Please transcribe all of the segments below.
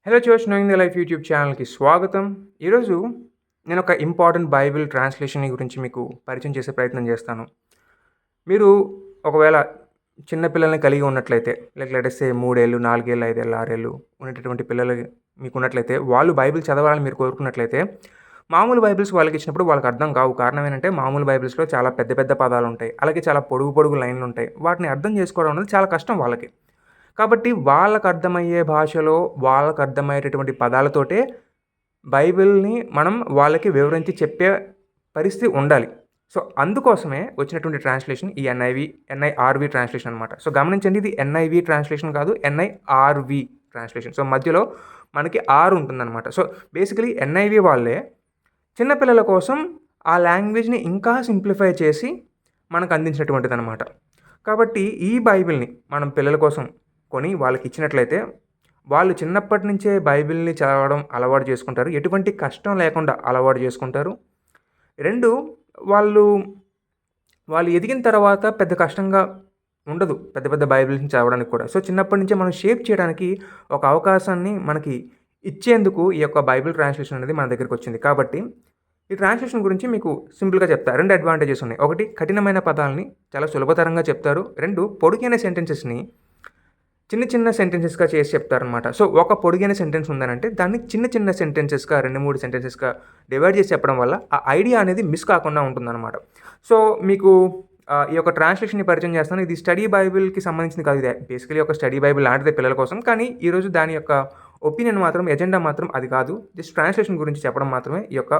Hello church knowing the life YouTube ఛానల్‌కి స్వాగతం. ఈరోజు నేను ఒక ఇంపార్టెంట్ బైబిల్ ట్రాన్స్‌లేషన్ గురించి మీకు పరిచయం చేసే ప్రయత్నం చేస్తాను. మీరు ఒకవేళ చిన్న పిల్లల్ని కలిగి ఉన్నట్లయితే లెట్ అస్ సే 3 ఏళ్ళు, 4 ఏళ్ళు, 5 ఏళ్ళు, 6 ఏళ్ళు ఉండేటటువంటి పిల్లలు మీకున్నట్లయితే, వాళ్ళు బైబిల్ చదవాలని మీరు కోరుకున్నట్లయితే, మామూలు బైబిల్స్ వాళ్ళకిచ్చినప్పుడు వాళ్ళకి అర్థం కావు. కారణం ఏంటంటే, మామూలు బైబిల్స్‌లో చాలా పెద్ద పెద్ద పదాలుంటాయి. అలాగే చాలా పొడుగు పొడుగు లైన్‌లుంటాయి. వాటిని అర్థం చేసుకోవడం అనేది చాలా కష్టం వాళ్ళకి. కాబట్టి వాళ్ళకర్థమయ్యే భాషలో, వాళ్ళకర్థమయ్యేటటువంటి పదాలతోటే బైబిల్‌ని మనం వాళ్ళకి వివరించి చెప్పే పరిస్థితి ఉండాలి. సో, అందుకోసమే వచ్చినటువంటి ట్రాన్స్‌లేషన్ ఈ ఎన్ఐఆర్‌వి ట్రాన్స్‌లేషన్ అనమాట. సో, గమనించండి, ఇది ఎన్ఐవి ట్రాన్స్‌లేషన్ కాదు, ఎన్ఐఆర్‌వి ట్రాన్స్‌లేషన్. సో, మధ్యలో మనకి ఆర్ ఉంటుందనమాట. సో, బేసికలీ ఎన్ఐవి వాళ్ళే చిన్న పిల్లల కోసం ఆ లాంగ్వేజ్‌ని ఇంకా సింప్లిఫై చేసి మనకు అందించినటువంటిదనమాట. కాబట్టి ఈ బైబిల్‌ని మనం పిల్లల కోసం కొని వాళ్ళకిచ్చినట్లయితే, వాళ్ళు చిన్నప్పటి నుంచే బైబిల్‌ని చదవడం అలవాటు చేసుకుంటారు. ఎటువంటి కష్టం లేకుండా అలవాటు చేసుకుంటారు. 2 వాళ్ళు, వాళ్ళు ఎదిగిన తర్వాత పెద్ద కష్టంగా ఉండదు పెద్ద పెద్ద బైబిల్స్‌ని చదవడానికి కూడా. సో, చిన్నప్పటి నుంచే మనం షేప్ చేయడానికి ఒక అవకాశాన్ని మనకి ఇచ్చేందుకు ఈ యొక్క బైబిల్ ట్రాన్స్‌లేషన్ అనేది మన దగ్గరికొచ్చింది. కాబట్టి ఈ ట్రాన్స్‌లేషన్ గురించి మీకు సింపుల్‌గా చెప్తా. 2 అడ్వాంటేజెస్ ఉన్నాయి. ఒకటి, కఠినమైన పదాల్ని చాలా సులభతరంగా చెప్తారు. 2, పొడుగైన సెంటెన్సెస్‌ని చిన్న చిన్న సెంటెన్సెస్‌గా చేసి చెప్తారనమాట. సో, ఒక పొడుగైన సెంటెన్స్ ఉందనంటే, దాన్ని చిన్న చిన్న సెంటెన్సెస్‌గా 2, 3 సెంటెన్సెస్‌గా డివైడ్ చేసి చెప్పడం వల్ల ఆ ఐడియా అనేది మిస్ కాకుండా ఉంటుందనమాట. సో, మీకు ఈ యొక్క ట్రాన్స్‌లేషన్‌ని పరిచయం చేస్తాను. ఇది స్టడీ బైబిల్‌కి సంబంధించింది కాదు. ఇది బేసికల్లీ ఒక స్టడీ బైబిల్ లాంటిదే పిల్లల కోసం. కానీ ఈరోజు దాని యొక్క ఒపీనియన్ మాత్రం, ఎజెండా మాత్రం అది కాదు. జస్ట్ ట్రాన్స్‌లేషన్ గురించి చెప్పడం మాత్రమే ఈ యొక్క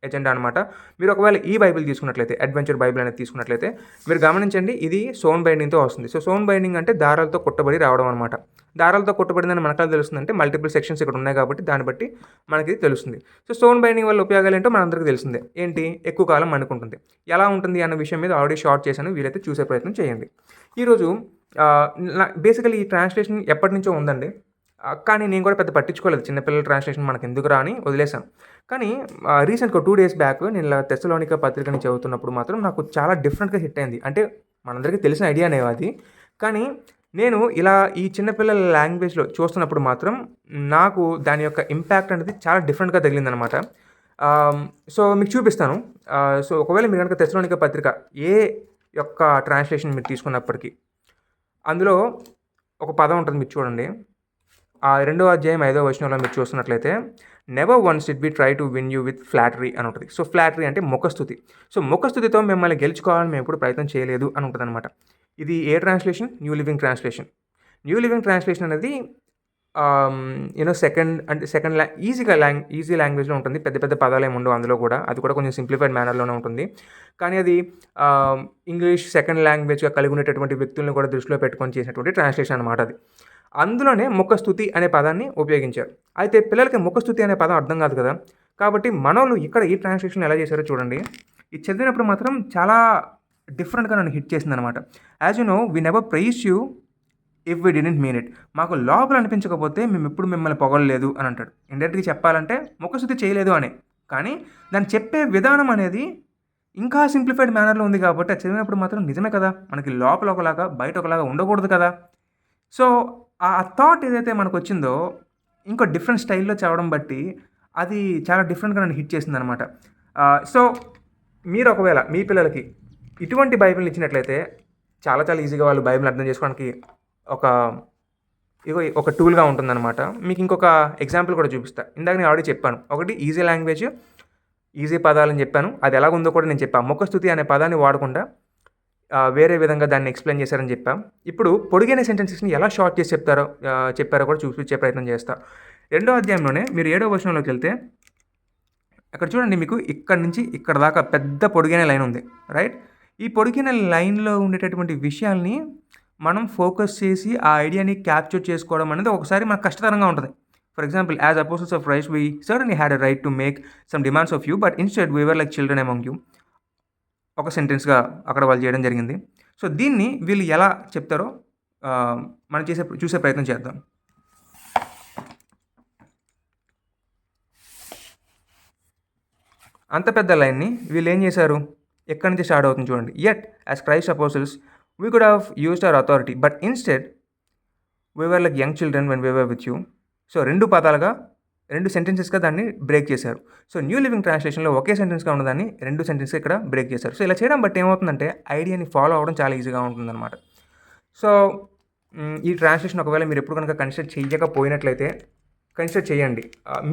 ఎజెండా అనమాట. మీరు ఒకవేళ ఈ బైబిల్ తీసుకున్నట్లయితే, అడ్వెంచర్ బైబిల్ అనేది తీసుకున్నట్లయితే, మీరు గమనించండి, ఇది సోన్ బైండింగ్‌తో వస్తుంది. సో, సోన్ బైండింగ్ అంటే దారాలతో కుట్టబడి రావడం అనమాట. దారాలతో కుట్టబడిందని మనకెలా తెలుస్తుందంటే, మల్టిపుల్ సెక్షన్స్ ఇక్కడ ఉన్నాయి కాబట్టి దాన్ని బట్టి మనకి తెలుస్తుంది. సో, స్టోన్ బైండింగ్ వల్ల ఉపయోగాలేంటో మనందరికీ తెలిసిందే. ఏంటి? ఎక్కువ కాలం మన్నుకుంటుంది. ఎలా ఉంటుంది అన్న విషయం మీద ఆల్రెడీ షార్ట్ చేశాను. వీలైతే చూసే ప్రయత్నం చేయండి. ఈరోజు బేసికల్లీ ఈ ట్రాన్స్‌లేషన్ ఎప్పటినుంచో ఉందండి. కానీ నేను కూడా పెద్ద పట్టించుకోలేదు. చిన్న పిల్లల ట్రాన్స్‌లేషన్ మనకెందుకురా అని వదిలేసాను. కానీ రీసెంట్‌గా 2 డేస్ బ్యాక్ నేను ఇలా తెస్సలోనిక పత్రికని చదువుతున్నప్పుడు మాత్రం నాకు చాలా డిఫరెంట్‌గా హిట్ అయింది. అంటే మనందరికీ తెలిసిన ఐడియానే అది. కానీ నేను ఇలా ఈ చిన్న పిల్లల లాంగ్వేజ్‌లో చూస్తున్నప్పుడు మాత్రం నాకు దాని యొక్క ఇంపాక్ట్ అనేది చాలా డిఫరెంట్‌గా తగిలిందనమాట. సో, మీకు చూపిస్తాను. సో, ఒకవేళ మీరు గనుక తెస్సలోనిక పత్రిక ఏ యొక్క ట్రాన్స్‌లేషన్ మీరు తీసుకున్నప్పటికీ, అందులో ఒక పదం ఉంటుంది, మీరు చూడండి. ఆ 2వ అధ్యాయం 5వ వచనంలో మీరు చూస్తున్నట్లయితే, never once did we try to win you with flattery అని ఉంటది. సో, ఫ్లాటరీ అంటే ముఖస్తుతి. సో, ముఖస్తుతితో మిమ్మల్ని గెలుచుకోవాలని మేము ఎప్పుడు ప్రయత్నం చేయలేదు అని ఉంటదనమాట. ఇది ఏ translation? New living translation. New living translation అనేది సెకండ్ ఈజీ లాంగ్వేజ్‌లో ఉంటుంది. పెద్ద పెద్ద పదాలేమి ఉండవు అందులో కూడా. అది కూడా కొంచెం సింప్లిఫైడ్ మేనర్‌లోనే ఉంటుంది. కానీ అది ఇంగ్లీష్ సెకండ్ లాంగ్వేజ్‌గా కలిగి ఉండేటటువంటి వ్యక్తులను కూడా దృష్టిలో పెట్టుకొని చేసినటువంటి ట్రాన్స్‌లేషన్ అనమాట అది. అందులోనే ముఖస్తుతి అనే పదాన్ని ఉపయోగించారు. అయితే పిల్లలకి ముఖస్తుతి అనే పదం అర్థం కాదు కదా! కాబట్టి మనోళ్ళు ఇక్కడ ఈ ట్రాన్స్‌లేషన్ ఎలా చేశారో చూడండి. ఇది చదివినప్పుడు మాత్రం చాలా డిఫరెంట్‌గా నన్ను హిట్ చేసిందనమాట. As you know, we never praise you if we didn't mean it. మాకు లోపల అనిపించకపోతే మేమెప్పుడు మిమ్మల్ని పొగడలేదు అని అంటాడు. ఇండైరెక్ట్‌గా చెప్పాలంటే ముఖస్తుతి చేయలేదు అనే. కానీ దాన్ని చెప్పే విధానం అనేది ఇంకా సింప్లిఫైడ్ మేనర్‌లో ఉంది కాబట్టి, అది చదివినప్పుడు మాత్రం నిజమే కదా! మనకి లోపల ఒకలాగా, బయట ఒకలాగా ఉండకూడదు కదా! సో, ఆ థాట్ ఏదైతే మనకొచ్చిందో, ఇంకో డిఫరెంట్ స్టైల్‌లో చదవడం బట్టి, అది చాలా డిఫరెంట్‌గా నన్ను హిట్ చేసిందనమాట. సో, మీరు ఒకవేళ మీ పిల్లలకి ఇటువంటి బైబిల్‌ని ఇచ్చినట్లయితే, చాలా చాలా ఈజీగా వాళ్ళు బైబిల్‌ని అర్థం చేసుకోవడానికి ఒక ఒక టూల్‌గా ఉంటుందనమాట. మీకు ఇంకొక ఎగ్జాంపుల్ కూడా చూపిస్తా. ఇందాక నేను ఆల్రెడీ చెప్పాను. ఒకటి ఈజీ లాంగ్వేజ్, ఈజీ పదాలని చెప్పాను. అది ఎలాగుందో కూడా నేను చెప్పా. ముఖస్తుతి అనే పదాన్ని వాడకుండా వేరే విధంగా దాన్ని ఎక్స్‌ప్లెయిన్ చేశారని చెప్పాం. ఇప్పుడు పొడుగైన సెంటెన్సెస్‌ని ఎలా షార్ట్ చేసి చెప్పారో కూడా చూపించే ప్రయత్నం చేస్తా. 2వ అధ్యాయంలోనే మీరు 7వ వచనంలోకెళ్తే, అక్కడ చూడండి, మీకు ఇక్కడి నుంచి ఇక్కడ దాకా పెద్ద పొడుగైన లైన్ ఉంది. రైట్? ఈ పొడుగైన లైన్‌లో ఉండేటటువంటి విషయాల్ని మనం ఫోకస్ చేసి ఆ ఐడియాని క్యాప్చర్ చేసుకోవడం అనేది ఒకసారి మనకు కష్టతరంగా ఉంటది. For example, as apostles of Christ we certainly had a right to make some demands of you, but instead we were like children among you. ఒక సెంటెన్స్‌గా అక్కడ వాళ్ళు చేయడం జరిగింది. సో, దీన్ని వీళ్ళు ఎలా చెప్తారో మనం చూసే ప్రయత్నం చేద్దాం. అంత పెద్ద లైన్‌ని వీళ్ళేం చేశారు? ఎక్కడి నుంచి స్టార్ట్ అవుతుంది చూడండి. Yet as Christ apostles we could have used our authority, but instead we were like young children when we were with you. So 2 సెంటెన్సెస్గా దాన్ని బ్రేక్ చేశారు. సో న్యూ లివింగ్ ట్రాన్స్లేషన్లో ఒకే సెంటెన్స్గా ఉన్నదాన్ని 2 సెంటెన్స్గా ఇక్కడ బ్రేక్ చేశారు. సో ఇలా చేయడం బట్టి ఏమవుతుందంటే ఐడియాని ఫాలో అవ్వడం చాలా ఈజీగా ఉంటుందన్నమాట. సో ఈ ట్రాన్స్లేషన్ ఒకవేళ మీరు ఎప్పుడు కనుక కన్సిడర్ చేయకపోయినట్లయితే కన్సిడర్ చేయండి.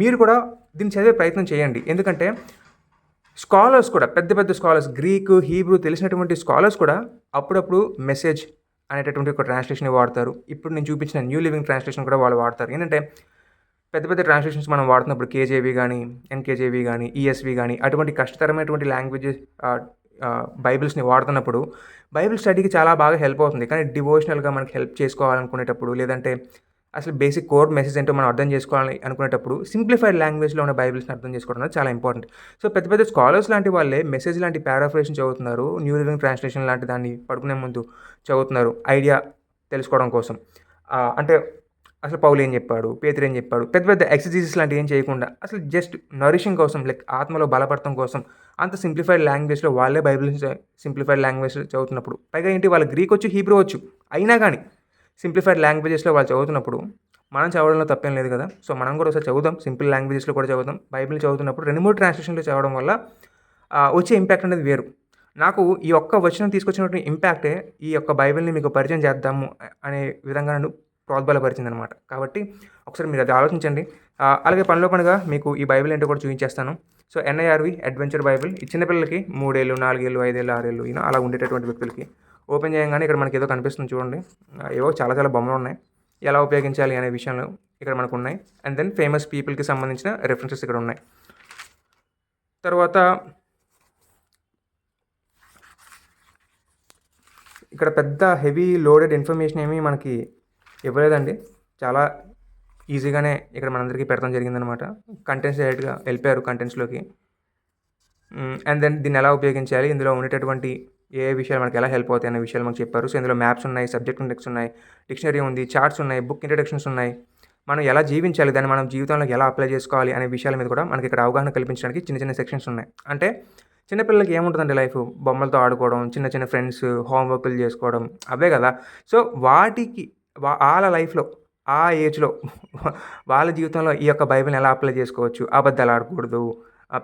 మీరు కూడా దీన్ని చదివే ప్రయత్నం చేయండి. ఎందుకంటే స్కాలర్స్ కూడా పెద్ద స్కాలర్స్, గ్రీకు, హీబ్రూ తెలిసినటువంటి స్కాలర్స్ కూడా అప్పుడప్పుడు మెసేజ్ అనేటటువంటి ఒక ట్రాన్స్లేషన్ వాడతారు. ఇప్పుడు నేను చూపించిన న్యూ లివింగ్ ట్రాన్స్లేషన్ కూడా వాళ్ళు వాడతారు. ఏంటంటే పెద్ద ట్రాన్స్లేషన్స్ మనం వాడుతున్నప్పుడు కేజేవి కానీ, ఎన్కేజేవి కానీ, ఈఎస్వి కానీ అటువంటి కష్టతరమైనటువంటి లాంగ్వేజెస్ బైబిల్స్ని వాడుతున్నప్పుడు బైబిల్ స్టడీకి చాలా బాగా హెల్ప్ అవుతుంది. కానీ డివోషనల్గా మనకి హెల్ప్ చేసుకోవాలనుకునేటప్పుడు, లేదంటే అసలు బేసిక్ కోర్ మెసేజ్ ఏంటో మనం అర్థం చేసుకోవాలి అనుకునేటప్పుడు సింప్లిఫైడ్ లాంగ్వేజ్లో ఉన్న బైబిల్స్ని అర్థం చేసుకోవడం అనేది చాలా ఇంపార్టెంట్. సో పెద్ద స్కాలర్స్ లాంటి వాళ్ళే మెసేజ్ లాంటి పారాఫ్రేషన్ చదువుతున్నారు, న్యూ లివింగ్ ట్రాన్స్లేషన్ లాంటి దాన్ని పడుకునే ముందు చదువుతున్నారు ఐడియా తెలుసుకోవడం కోసం. అంటే అసలు పౌలు ఏం చెప్పాడు, పేతురు ఏం చెప్పాడు, పెద్ద ఎక్సర్సైజెస్ లాంటివి ఏం చేయకుండా అసలు జస్ట్ నరిషింగ్ కోసం, లైక్ ఆత్మలో బలపడటం కోసం అంత సింప్లిఫైడ్ లాంగ్వేజ్లో వాళ్ళే బైబిల్ సింప్లిఫైడ్ లాంగ్వేజ్ చదువుతున్నప్పుడు, పైగా ఏంటి వాళ్ళ గ్రీక్ వచ్చు, హీబ్రూ వచ్చు, అయినా కానీ సింప్లిఫైడ్ లాంగ్వేజెస్లో వాళ్ళు చదువుతున్నప్పుడు మనం చదవడంలో తప్పేం లేదు కదా. సో మనం కూడా ఒకసారి చదువుదాం, సింపుల్ లాంగ్వేజెస్లో కూడా చదువుదాం. బైబిల్ చదువుతున్నప్పుడు 2-3 ట్రాన్స్లేషన్లు చదవడం వల్ల వచ్చే ఇంపాక్ట్ అనేది వేరు. నాకు ఈ ఒక్క వచనం తీసుకొచ్చినటువంటి ఇంపాక్టే ఈ యొక్క బైబిల్ని మీకు పరిచయం చేద్దాము అనే విధంగా నన్ను ప్రోద్బలపరిచిందనమాట. కాబట్టి ఒకసారి మీరు అది ఆలోచించండి. అలాగే పనిలో పనిగా మీకు ఈ బైబిల్ ఏంటో కూడా చూపించేస్తాను. సో ఎన్ఐఆర్వి అడ్వెంచర్ బైబిల్ ఈ చిన్నపిల్లలకి 3 ఏళ్ళు, 4 ఏళ్ళు, 5 ఏళ్ళు, 6 ఏళ్ళు అలా ఉండేటటువంటి వ్యక్తులకి ఓపెన్ చేయగానే ఇక్కడ మనకి ఏదో కనిపిస్తుంది చూడండి. ఏవో చాలా బొమ్మలు ఉన్నాయి. ఎలా ఉపయోగించాలి అనే విషయాలు ఇక్కడ మనకు ఉన్నాయి. అండ్ దెన్ ఫేమస్ పీపుల్కి సంబంధించిన రెఫరెన్సెస్ ఇక్కడ ఉన్నాయి. తర్వాత ఇక్కడ పెద్ద హెవీ లోడెడ్ ఇన్ఫర్మేషన్ ఏమీ మనకి ఇవ్వలేదండి. చాలా ఈజీగానే ఇక్కడ మనందరికీ పెట్టడం జరిగిందనమాట. కంటెంట్స్ డైరెక్ట్గా వెళ్ళిపోయారు కంటెంట్స్లోకి. అండ్ దెన్ దీన్ని ఎలా ఉపయోగించాలి, ఇందులో ఉండేటటువంటి ఏ విషయాలు మనకి ఎలా హెల్ప్ అవుతాయి అనే విషయాలు మనకు చెప్పారు. సో ఇందులో మ్యాప్స్ ఉన్నాయి, సబ్జెక్ట్ ఇండెక్స్ ఉన్నాయి, డిక్షనరీ ఉంది, చార్ట్స్ ఉన్నాయి, బుక్ ఇంట్రడక్షన్స్ ఉన్నాయి. మనం ఎలా జీవించాలి, దాన్ని మనం జీవితంలోకి ఎలా అప్లై చేసుకోవాలి అనే విషయాల మీద కూడా మనకి ఇక్కడ అవగాహన కల్పించడానికి చిన్న సెక్షన్స్ ఉన్నాయి. అంటే చిన్నపిల్లలకి ఏముంటుందండి లైఫ్, బొమ్మలతో ఆడుకోవడం, చిన్న ఫ్రెండ్స్, హోంవర్క్లు చేసుకోవడం, అవే కదా. సో వాటికి వాళ్ళ లైఫ్లో ఆ ఏజ్లో వాళ్ళ జీవితంలో ఈ యొక్క బైబిల్ని ఎలా అప్లై చేసుకోవచ్చు, అబద్ధాలు ఆడకూడదు,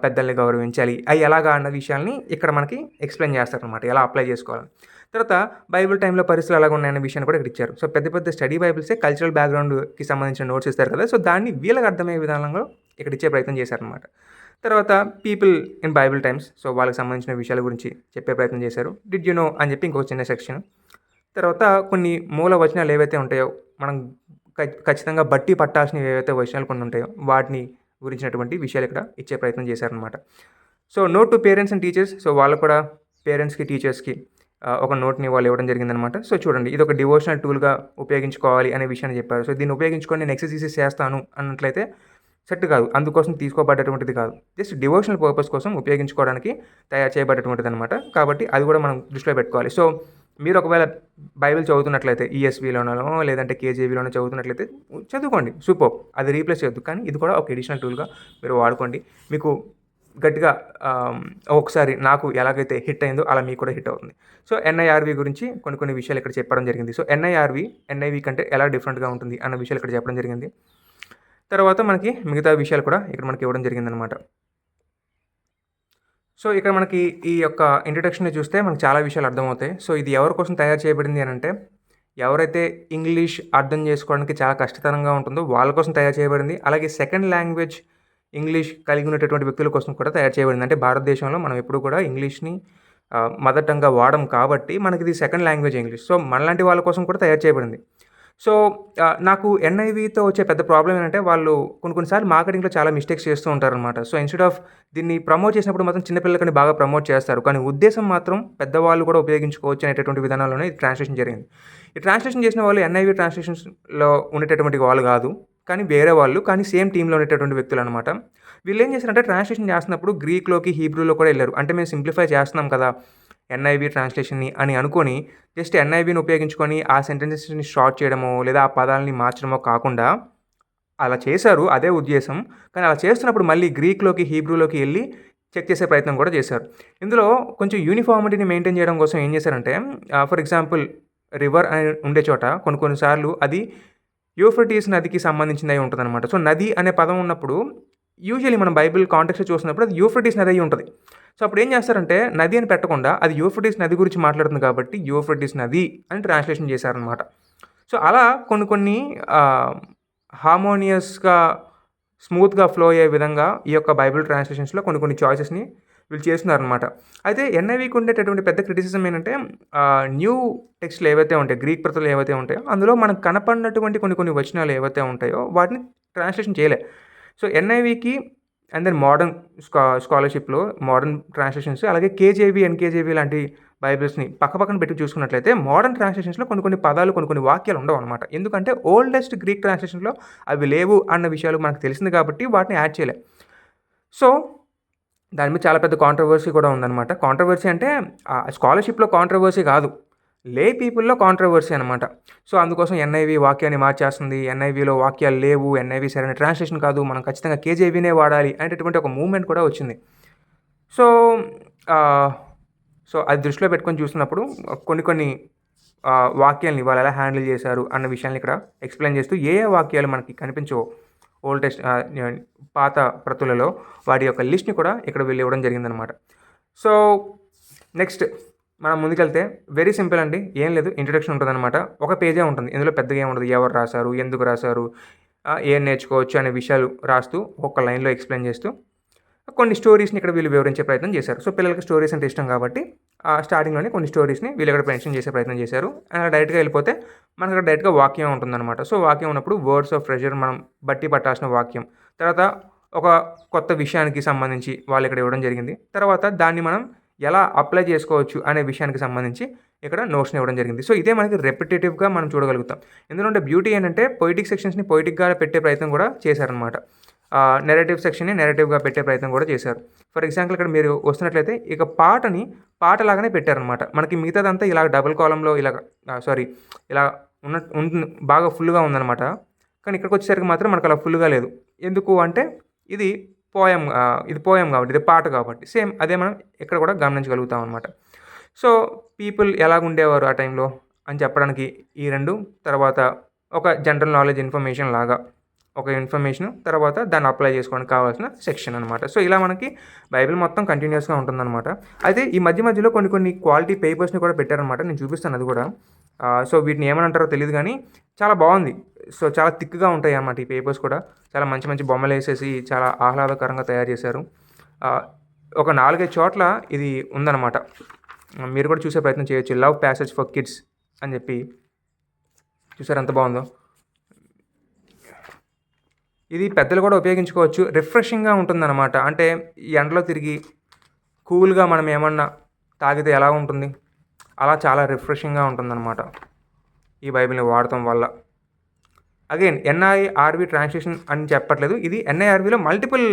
పెద్దల్ని గౌరవించాలి, అవి ఎలాగా అన్న విషయాల్ని ఇక్కడ మనకి ఎక్స్ప్లెయిన్ చేస్తారనమాట, ఎలా అప్లై చేసుకోవాలని. తర్వాత బైబిల్ టైంలో పరిస్థితులు ఎలాగ ఉన్నాయన్న విషయాన్ని కూడా ఇక్కడ ఇచ్చారు. సో పెద్ద స్టడీ బైబిల్సే కల్చరల్ బ్యాక్గ్రౌండ్కి సంబంధించిన నోట్స్ ఇస్తారు కదా. సో దాన్ని వీళ్ళకి అర్థమయ్యే విధానంలో ఇక్కడ ఇచ్చే ప్రయత్నం చేశారనమాట. తర్వాత people in Bible times, so వాళ్ళకి సంబంధించిన విషయాల గురించి చెప్పే ప్రయత్నం చేశారు. డిడ్ యు నో అని చెప్పి ఇంకొక చిన్న సెక్షన్. తర్వాత కొన్ని మూల వచనాలు ఏవైతే ఉంటాయో మనం ఖచ్చితంగా బట్టి పట్టాల్సినవి ఏవైతే వచనాలు కొన్ని ఉంటాయో వాటిని గురించినటువంటి విషయాలు ఇక్కడ ఇచ్చే ప్రయత్నం చేశారనమాట. So note to parents and teachers, so వాళ్ళు కూడా పేరెంట్స్కి, టీచర్స్కి ఒక నోట్ని వాళ్ళు ఇవ్వడం జరిగిందనమాట. సో చూడండి, ఇది ఒక డివోషనల్ టూల్గా ఉపయోగించుకోవాలి అనే విషయాన్ని చెప్పారు. సో దీన్ని ఉపయోగించుకొని నేను ఎక్సర్సైజెస్ చేస్తాను అన్నట్లయితే సెట్ కాదు, అందుకోసం తీసుకోబడ్డటువంటిది కాదు, జస్ట్ డివోషనల్ పర్పస్ కోసం ఉపయోగించుకోవడానికి తయారు చేయబడ్డటువంటిది అనమాట. కాబట్టి అది కూడా మనం దృష్టిలో పెట్టుకోవాలి. సో మీరు ఒకవేళ బైబిల్ చదువుతున్నట్లయితే ఈఎస్వీలోనో లేదంటే కేజేవీలోనో చదువుతున్నట్లయితే చదువుకోండి, సూపర్, అది రీప్లేస్ చేయొద్దు. కానీ ఇది కూడా ఒక ఎడిషనల్ టూల్గా మీరు వాడుకోండి. మీకు గట్టిగా ఒకసారి నాకు ఎలాగైతే హిట్ అయిందో అలా మీకు కూడా హిట్ అవుతుంది. సో ఎన్ఐఆర్వి గురించి కొన్ని విషయాలు ఇక్కడ చెప్పడం జరిగింది. సో ఎన్ఐవి కంటే ఎలా డిఫరెంట్గా ఉంటుంది అన్న విషయాలు ఇక్కడ చెప్పడం జరిగింది. తర్వాత మనకి మిగతా విషయాలు కూడా ఇక్కడ మనకి ఇవ్వడం జరిగిందనమాట. సో ఇక్కడ మనకి ఈ యొక్క ఇంట్రడక్షన్ని చూస్తే మనకు చాలా విషయాలు అర్థమవుతాయి. సో ఇది ఎవరి కోసం తయారు చేయబడింది అని అంటే, ఎవరైతే ఇంగ్లీష్ అర్థం చేసుకోవడానికి చాలా కష్టతరంగా ఉంటుందో వాళ్ళ కోసం తయారు చేయబడింది. అలాగే సెకండ్ లాంగ్వేజ్ ఇంగ్లీష్ కలిగి ఉన్నటువంటి వ్యక్తుల కోసం కూడా తయారు చేయబడింది. అంటే భారతదేశంలో మనం ఎప్పుడు కూడా ఇంగ్లీష్ని మదర్ టంగ్గా వాడడం కాబట్టి మనకి ఇది సెకండ్ లాంగ్వేజ్ ఇంగ్లీష్. సో మనలాంటి వాళ్ళ కోసం కూడా తయారు చేయబడింది. సో నాకు ఎన్ఐవితో వచ్చే పెద్ద ప్రాబ్లం ఏంటంటే, వాళ్ళు కొన్నిసార్లు మార్కెటింగ్లో చాలా మిస్టేక్స్ చేస్తూ ఉంటారనమాట. సో ఇన్స్టెడ్ ఆఫ్ దీన్ని ప్రమోట్ చేసినప్పుడు మాత్రం చిన్నపిల్లలకని బాగా ప్రమోట్ చేస్తారు, కానీ ఉద్దేశం మాత్రం పెద్దవాళ్ళు కూడా ఉపయోగించుకోవచ్చు అనేటటువంటి విధానాల్లోనే ఈ ట్రాన్స్లేషన్ జరిగింది. ఈ ట్రాన్స్లేషన్ చేసిన వాళ్ళు ఎన్ఐవి ట్రాన్స్లేషన్స్లో ఉండేటటువంటి వాళ్ళు కాదు, కానీ వేరే వాళ్ళు, కానీ సేమ్ టీంలో ఉండేటటువంటి వ్యక్తులు అనమాట. వీళ్ళు ఏం చేశారంటే, ట్రాన్స్లేషన్ చేస్తున్నప్పుడు గ్రీక్లోకి, హీబ్రూలో కూడా వెళ్ళారు. అంటే మేము సింప్లిఫై చేస్తున్నాం కదా ఎన్ఐవి ట్రాన్స్లేషన్ని అని అనుకొని జస్ట్ ఎన్ఐవిని ఉపయోగించుకొని ఆ సెంటెన్సెస్ని షార్ట్ చేయడమో లేదా ఆ పదాలని మార్చడమో కాకుండా అలా చేశారు, అదే ఉద్దేశం. కానీ అలా చేస్తున్నప్పుడు మళ్ళీ గ్రీక్లోకి, హీబ్రూలోకి వెళ్ళి చెక్ చేసే ప్రయత్నం కూడా చేశారు. ఇందులో కొంచెం యూనిఫార్మిటీని మెయింటైన్ చేయడం కోసం ఏం చేశారంటే, ఫర్ ఎగ్జాంపుల్ రివర్ అని ఉండే చోట కొన్నిసార్లు అది యూఫ్రటీస్ నదికి సంబంధించింది అయి ఉంటుందన్నమాట. సో నది అనే పదం ఉన్నప్పుడు యూజువల్లీ మనం బైబిల్ కాంటెక్స్ట్ చూసినప్పుడు అది యూఫ్రటీస్ నది అయి ఉంటుంది. సో అప్పుడు ఏం చేస్తారంటే నది అని పెట్టకుండా అది యూఫ్రటీస్ నది గురించి మాట్లాడుతుంది కాబట్టి యూఫ్రటీస్ నది అని ట్రాన్స్లేషన్ చేశారనమాట. సో అలా కొన్ని హార్మోనియస్గా స్మూత్గా ఫ్లో అయ్యే విధంగా ఈ యొక్క బైబిల్ ట్రాన్స్లేషన్స్లో కొన్ని చాయిసెస్ని వీళ్ళు చేస్తున్నారనమాట. అయితే ఎన్ఐవికి ఉండేటటువంటి పెద్ద క్రిటిసిజం ఏంటంటే న్యూ టెక్స్ట్లు ఏవైతే ఉంటాయో, గ్రీక్ ప్రతులు ఏవైతే ఉంటాయో అందులో మనకు కనపడినటువంటి కొన్ని వచనాలు ఏవైతే ఉంటాయో వాటిని ట్రాన్స్లేషన్ చేయలే. సో ఎన్ఐవికి అండ్ దెన్ మోడర్న్ స్కాలర్షిప్లో మోడర్న్ ట్రాన్స్లేషన్స్, అలాగే కేజేవి, ఎన్కేజేవి లాంటి బైబిల్స్ని పక్కన పెట్టి చూసుకున్నట్లయితే మోడర్న్ ట్రాన్స్లేషన్స్లో కొన్ని పదాలు కొన్ని వాక్యాలు ఉండవు అనమాట. ఎందుకంటే ఓల్డెస్ట్ గ్రీక్ ట్రాన్స్లేషన్లో అవి లేవు అన్న విషయాలు మనకు తెలిసింది కాబట్టి వాటిని యాడ్ చేయలే. సో దాని మీద చాలా పెద్ద కాంట్రవర్సీ కూడా ఉందన్నమాట. కాంట్రవర్సీ అంటే స్కాలర్షిప్లో కాంట్రవర్సీ కాదు, లే పీపుల్లో కాంట్రవర్సీ అనమాట. సో అందుకోసం ఎన్ఐవి వాక్యాన్ని మార్చేస్తుంది, ఎన్ఐవిలో వాక్యాలు లేవు, ఎన్ఐవి సరైన ట్రాన్స్లేషన్ కాదు, మనం ఖచ్చితంగా కేజేవీనే వాడాలి అనేటటువంటి ఒక మూవ్మెంట్ కూడా వచ్చింది. సో అది దృష్టిలో పెట్టుకొని చూసినప్పుడు కొన్ని వాక్యాలని వాళ్ళు ఎలా హ్యాండిల్ చేశారు అన్న విషయాన్ని ఇక్కడ ఎక్స్ప్లెయిన్ చేస్తూ ఏ వాక్యాలు మనకి కనిపించవో ఓల్డ్ టెస్ట్ పాత ప్రతులలో వాటి యొక్క లిస్ట్ని కూడా ఇక్కడ వీళ్ళు ఇవ్వడం జరిగిందనమాట. సో నెక్స్ట్ మనం ముందుకెళ్తే వెరీ సింపుల్ అండి, ఏం లేదు, ఇంట్రడక్షన్ ఉంటుందన్నమాట. ఒక పేజే ఉంటుంది, ఇందులో పెద్దగా ఏం ఉండదు. ఎవరు రాశారు, ఎందుకు రాశారు, ఏం నేర్చుకోవచ్చు అనే విషయాలు రాస్తూ ఒక లైన్లో ఎక్స్ప్లెయిన్ చేస్తూ కొన్ని స్టోరీస్ని ఇక్కడ వీళ్ళు వివరించే ప్రయత్నం చేశారు. సో పిల్లలకి స్టోరీస్ అంటే ఇష్టం కాబట్టి స్టార్టింగ్లోనే కొన్ని స్టోరీస్ని వీళ్ళు ఇక్కడ మెన్షన్ చేసే ప్రయత్నం చేశారు. డైరెక్ట్గా వెళ్ళిపోతే మనకు అక్కడ డైరెక్ట్గా వాక్యం ఉంటుందన్నమాట. సో వాక్యం ఉన్నప్పుడు వర్డ్స్ ఆఫ్ ప్రెజర్ మనం బట్టి పట్టాల్సిన వాక్యం, తర్వాత ఒక కొత్త విషయానికి సంబంధించి వాళ్ళు ఇక్కడ ఇవ్వడం జరిగింది. తర్వాత దాన్ని మనం ఎలా అప్లై చేసుకోవచ్చు అనే విషయానికి సంబంధించి ఇక్కడ నోట్స్ని ఇవ్వడం జరిగింది. సో ఇదే మనకి రెపిటేటివ్గా మనం చూడగలుగుతాం. ఎందుకంటే బ్యూటీ ఏంటంటే పొయిటిక్ సెక్షన్స్ని పొయిటిక్గా పెట్టే ప్రయత్నం కూడా చేశారనమాట. నెరేటివ్ సెక్షన్ని నెరేటివ్గా పెట్టే ప్రయత్నం కూడా చేశారు. ఫర్ ఎగ్జాంపుల్ ఇక్కడ మీరు వస్తున్నట్లయితే ఇక పాటని పాటలాగానే పెట్టారనమాట. మనకి మిగతాదంతా ఇలా డబుల్ కాలంలో ఇలా ఉంటుంది, బాగా ఫుల్గా ఉందన్నమాట. కానీ ఇక్కడికి వచ్చేసరికి మాత్రం మనకు అలా ఫుల్గా లేదు. ఎందుకు అంటే ఇది పోయం కాబట్టి, ఇది పాట కాబట్టి. సేమ్ అదే మనం ఇక్కడ కూడా గమనించగలుగుతాం అనమాట. సో పీపుల్ ఎలాగ ఉండేవారు ఆ టైంలో అని చెప్పడానికి ఈ రెండు, తర్వాత ఒక జనరల్ నాలెడ్జ్ ఇన్ఫర్మేషన్ లాగా ఒక ఇన్ఫర్మేషన్, తర్వాత దాన్ని అప్లై చేసుకోవడానికి కావాల్సిన సెక్షన్ అనమాట. సో ఇలా మనకి బైబిల్ మొత్తం కంటిన్యూస్గా ఉంటుందన్నమాట. అయితే ఈ మధ్యలో కొన్ని క్వాలిటీ పేపర్స్ని కూడా పెట్టారనమాట. నేను చూపిస్తాను అది కూడా. సో వీటిని ఏమని తెలియదు కానీ చాలా బాగుంది. సో చాలా థిక్గా ఉంటాయి అన్నమాట ఈ పేపర్స్ కూడా. చాలా మంచి బొమ్మలు వేసేసి చాలా ఆహ్లాదకరంగా తయారు చేశారు. ఒక 4-5 చోట్ల ఇది ఉందన్నమాట. మీరు కూడా చూసే ప్రయత్నం చేయొచ్చు. లవ్ ప్యాసేజ్ ఫర్ కిడ్స్ అని చెప్పి, చూసారు ఎంత బాగుందో. ఇది పెద్దలు కూడా ఉపయోగించుకోవచ్చు, రిఫ్రెషింగ్గా ఉంటుందన్నమాట. అంటే ఈ ఎండలో తిరిగి కూల్గా మనం ఏమన్నా తాగితే ఎలా ఉంటుంది, అలా చాలా రిఫ్రెషింగ్గా ఉంటుందన్నమాట ఈ బైబిల్ని వాడటం వల్ల. అగైన్ ఎన్ఐఆర్వి ట్రాన్స్లేషన్ అని చెప్పట్లేదు, ఇది ఎన్ఐఆర్విలో మల్టిపుల్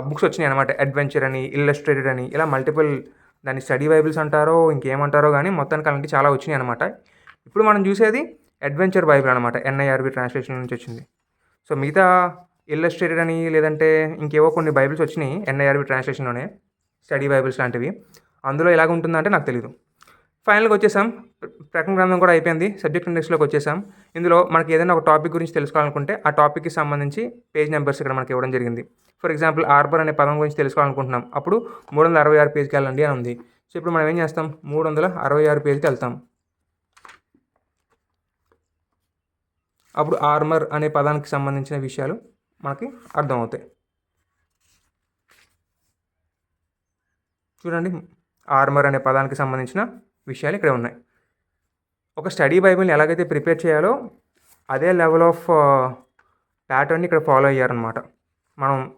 బుక్స్ వచ్చినాయి అనమాట. అడ్వెంచర్ అని, ఇల్లస్ట్రేటెడ్ అని, ఇలా మల్టిపుల్, దాన్ని స్టడీ బైబిల్స్ అంటారో ఇంకేమంటారో కానీ మొత్తానికి అలాంటి చాలా వచ్చినాయి అనమాట. ఇప్పుడు మనం చూసేది అడ్వెంచర్ బైబిల్ అనమాట, ఎన్ఐఆర్వి ట్రాన్స్లేషన్ నుంచి వచ్చింది. సో మిగతా ఇల్లస్ట్రేటెడ్ అని లేదంటే ఇంకేవో కొన్ని బైబిల్స్ వచ్చినాయి ఎన్ఐఆర్వి ట్రాన్స్లేషన్లోనే, స్టడీ బైబిల్స్ లాంటివి. అందులో ఎలాగ ఉంటుందంటే నాకు తెలీదు. ఫైనల్గా వచ్చేసాం, ప్రకటన గ్రంథం కూడా అయిపోయింది, సబ్జెక్ట్ ఇండెక్స్లోకి వచ్చేసాం. ఇందులో మనకి ఏదైనా ఒక టాపిక్ గురించి తెలుసుకోవాలనుకుంటే ఆ టాపిక్కి సంబంధించి పేజ్ నెంబర్స్ ఇక్కడ మనకి ఇవ్వడం జరిగింది. ఫర్ ఎగ్జాంపుల్ ఆర్బర్ అనే పదం గురించి తెలుసుకోవాలనుకుంటున్నాం, అప్పుడు 366 పేజ్కి వెళ్ళండి అని ఉంది. సో ఇప్పుడు మనం ఏం చేస్తాం, 366 పేజ్కి వెళ్తాం. అప్పుడు ఆర్మర్ అనే పదానికి సంబంధించిన విషయాలు మనకి అర్థమవుతాయి. చూడండి, ఆర్మర్ అనే పదానికి సంబంధించిన విషయాలు ఇక్కడే ఉన్నాయి. ఒక స్టడీ బైబిల్ని ఎలాగైతే ప్రిపేర్ చేయాలో అదే లెవెల్ ఆఫ్ ప్యాటర్న్ని ఇక్కడ ఫాలో అయ్యారనమాట.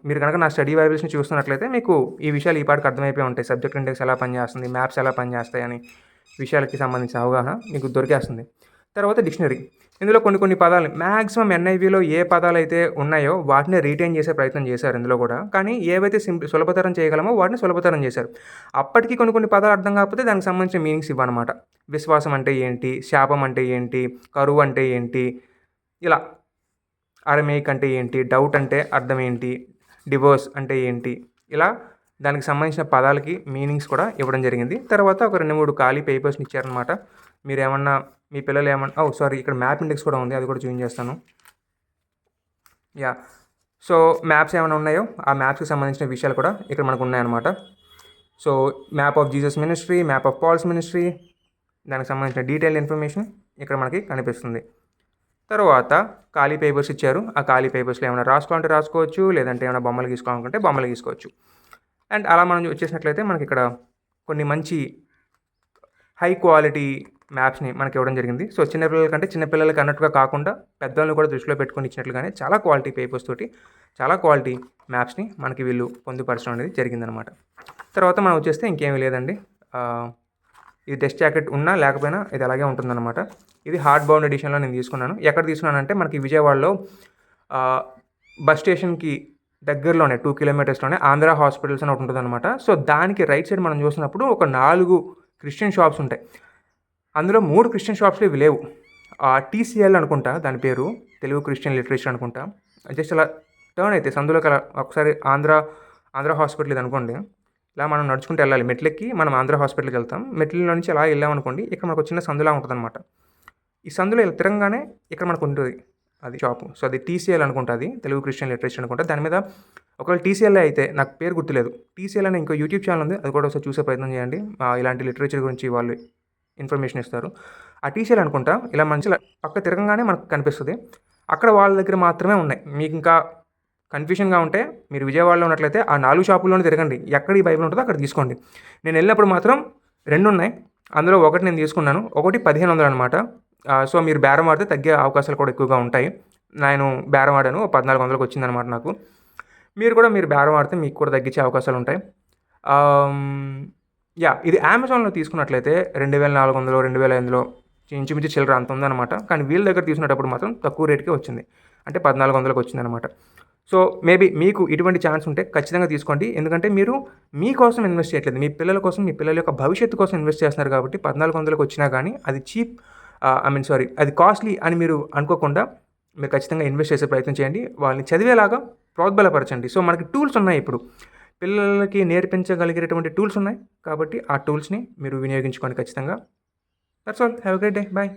మీరు కనుక నా స్టడీ బైబిల్స్ని చూస్తున్నట్లయితే మీకు ఈ విషయాలు ఈ పాటికి అర్థమైపోయి ఉంటాయి. సబ్జెక్ట్ ఇండెక్స్ ఎలా పనిచేస్తుంది, మ్యాప్స్ ఎలా పనిచేస్తాయి అని విషయాలకి సంబంధించిన అవగాహన మీకు దొరికేస్తుంది. తర్వాత డిక్షనరీ, ఇందులో కొన్ని పదాలు మ్యాక్సిమం ఎన్ఐవిలో ఏ పదాలు అయితే ఉన్నాయో వాటిని రీటైన్ చేసే ప్రయత్నం చేశారు ఇందులో కూడా. కానీ ఏవైతే సులభతరం చేయగలమో వాటిని సులభతరం చేశారు. అప్పటికి కొన్ని పదాలు అర్థం కాకపోతే దానికి సంబంధించిన మీనింగ్స్ ఇవ్వనమాట. విశ్వాసం అంటే ఏంటి, శాపం అంటే ఏంటి, కరువు అంటే ఏంటి, ఇలా అరమేక్ అంటే ఏంటి, డౌట్ అంటే అర్థం ఏంటి, డివోర్స్ అంటే ఏంటి, ఇలా దానికి సంబంధించిన పదాలకి మీనింగ్స్ కూడా ఇవ్వడం జరిగింది. తర్వాత ఒక 2-3 ఖాళీ పేపర్స్ని ఇచ్చారనమాట. మీరేమన్నా, మీ పిల్లలు ఏమన్నా, సారీ, ఇక్కడ మ్యాప్ ఇండెక్స్ కూడా ఉంది, అది కూడా చూపించేస్తాను. యా. సో మ్యాప్స్ ఏమైనా ఉన్నాయో ఆ మ్యాప్స్కి సంబంధించిన విషయాలు కూడా ఇక్కడ మనకు ఉన్నాయన్నమాట. So map of Jesus ministry, map of Paul's ministry, దానికి సంబంధించిన డీటెయిల్ ఇన్ఫర్మేషన్ ఇక్కడ మనకి కనిపిస్తుంది. తర్వాత ఖాళీ పేపర్స్ ఇచ్చారు. ఆ ఖాళీ పేపర్స్లో ఏమైనా రాసుకోవాలంటే రాసుకోవచ్చు, లేదంటే ఏమైనా బొమ్మలు గీసుకోవాలనుకుంటే బొమ్మలు గీసుకోవచ్చు. అండ్ అలా మనం వచ్చేసినట్లయితే మనకి ఇక్కడ కొన్ని మంచి హై క్వాలిటీ మ్యాప్స్ని మనకి ఇవ్వడం జరిగింది. సో చిన్నపిల్లల కంటే చిన్నపిల్లలకి అన్నట్టుగా కాకుండా పెద్దవాళ్ళని కూడా దృష్టిలో పెట్టుకొని ఇచ్చినట్లుగానే చాలా క్వాలిటీ పేపర్స్ తోటి చాలా క్వాలిటీ మ్యాప్స్ని మనకి వీళ్ళు పొందుపరచడం అనేది జరిగిందనమాట. తర్వాత మనం వచ్చేస్తే ఇంకేమీ లేదండి. ఇది డస్ట్ జాకెట్ ఉన్నా లేకపోయినా ఇది అలాగే ఉంటుందన్నమాట. ఇది హార్డ్ బౌండ్ ఎడిషన్లో నేను తీసుకున్నాను. ఎక్కడ తీసుకున్నానంటే మనకి విజయవాడలో బస్ స్టేషన్కి దగ్గరలోనే 2 కిలోమీటర్స్లోనే ఆంధ్ర హాస్పిటల్స్ అని ఒకటి ఉంటుందన్నమాట. సో దానికి రైట్ సైడ్ మనం చూసినప్పుడు ఒక 4 క్రిస్టియన్ షాప్స్ ఉంటాయి. అందులో 3 క్రిస్టియన్ షాప్స్లో ఇవి లేవు. TCL అనుకుంటా దాని పేరు, తెలుగు క్రిస్టియన్ లిటరేచర్ అనుకుంటా. జస్ట్ అలా టర్న్ అయితే సందులోకి అలా ఒకసారి ఆంధ్ర హాస్పిటల్ ఇది అనుకోండి. ఇలా మనం నడుచుకుంటూ వెళ్ళాలి. మెట్లెక్కి మనం ఆంధ్ర హాస్పిటల్కి వెళ్తాం. మెట్ల నుంచి అలా వెళ్ళామనుకోండి, ఇక్కడ మనకు చిన్న సందులా ఉంటుందన్నమాట. ఈ సందులో ఇలా తిరగగానే ఇక్కడ మనకు ఉంటుంది అది షాపు. సో అది TCL అనుకుంటా, అది తెలుగు క్రిస్టియన్ లిటరేచర్ అనుకుంటా. దాని మీద ఒకవేళ TCL అయితే నాకు పేరు గుర్తులేదు. TCL అనే ఇంకో యూట్యూబ్ ఛానల్ ఉంది, అది కూడా ఒకసారి చూసే ప్రయత్నం చేయండి. ఇలాంటి లిటరేచర్ గురించి వాళ్ళు ఇన్ఫర్మేషన్ ఇస్తారు. ఆ TCL అనుకుంటా ఇలా మంచిగా పక్క తిరగగానే మనకు కనిపిస్తుంది. అక్కడ వాళ్ళ దగ్గర మాత్రమే ఉన్నాయి. మీకు ఇంకా కన్ఫ్యూషన్గా ఉంటే మీరు విజయవాడలో ఉన్నట్లయితే ఆ 4 షాపుల్లోనే తిరగండి. ఎక్కడ ఈ బైబిల్ ఉంటుందో అక్కడ తీసుకోండి. నేను వెళ్ళినప్పుడు మాత్రం 2 ఉన్నాయి. అందులో ఒకటి నేను తీసుకున్నాను. ఒకటి 1500 అనమాట. సో మీరు బేరం ఆడితే తగ్గే అవకాశాలు కూడా ఎక్కువగా ఉంటాయి. నేను బేరం ఆడాను, 1400కి వచ్చిందనమాట నాకు. మీరు బేరం ఆడితే మీకు కూడా తగ్గించే అవకాశాలు ఉంటాయి. ఇది అమెజాన్లో తీసుకున్నట్లయితే 2400, 2500 ఇంచుమించు చిల్లర అంత ఉందన్నమాట. కానీ వీళ్ళ దగ్గర తీసుకునేటప్పుడు మాత్రం తక్కువ రేటుకే వచ్చింది. అంటే 1400కి వచ్చిందనమాట. సో మేబీ మీకు ఇటువంటి ఛాన్స్ ఉంటే ఖచ్చితంగా తీసుకోండి. ఎందుకంటే మీరు మీకోసం ఇన్వెస్ట్ చేయట్లేదు, మీ పిల్లల కోసం, మీ పిల్లల యొక్క భవిష్యత్తు కోసం ఇన్వెస్ట్ చేస్తున్నారు. కాబట్టి 1400కి వచ్చినా కానీ అది చీప్, అది కాస్ట్లీ అని మీరు అనుకోకుండా మీరు ఖచ్చితంగా ఇన్వెస్ట్ చేసే ప్రయత్నం చేయండి. వాళ్ళని చదివేలాగా ప్రోద్బలపరచండి. సో మనకి టూల్స్ ఉన్నాయి, ఇప్పుడు పిల్లలకి నేర్పించగలిగేటటువంటి టూల్స్ ఉన్నాయి. కాబట్టి ఆ టూల్స్ని మీరు వినియోగించుకోండి ఖచ్చితంగా. That's all. Have a great day. Bye.